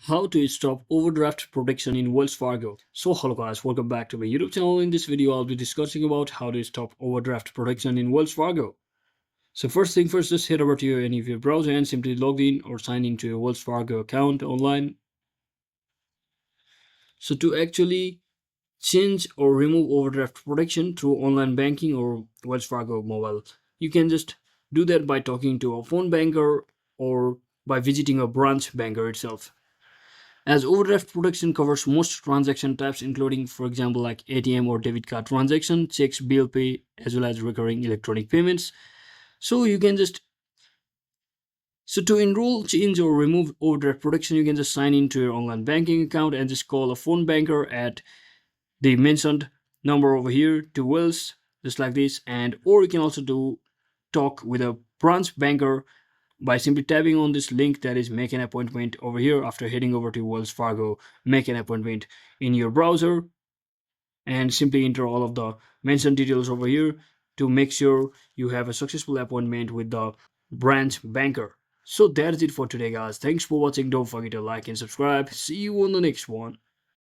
How to stop overdraft protection in Wells Fargo. So hello guys, welcome back to my YouTube channel. In this video I'll be discussing about how to stop overdraft protection in Wells Fargo. So first thing first, just head over to any of your browser and simply log in or sign into your Wells Fargo account online. So to actually change or remove overdraft protection through online banking or Wells Fargo mobile, you can just do that by talking to a phone banker or by visiting a branch banker itself. As overdraft protection covers most transaction types, including, for example, like ATM or debit card transaction, checks, bill pay, as well as recurring electronic payments. So you can just to enroll, change, or remove overdraft protection, you can just sign into your online banking account and just call a phone banker at the mentioned number over here to Wells, just like this, and or you can also do talk with a branch banker by simply tapping on this link that is make an appointment over here after heading over to Wells Fargo, make an appointment in your browser and simply enter all of the mentioned details over here to make sure you have a successful appointment with the branch banker. So that's it for today guys. Thanks for watching. Don't forget to like and subscribe. See you on the next one.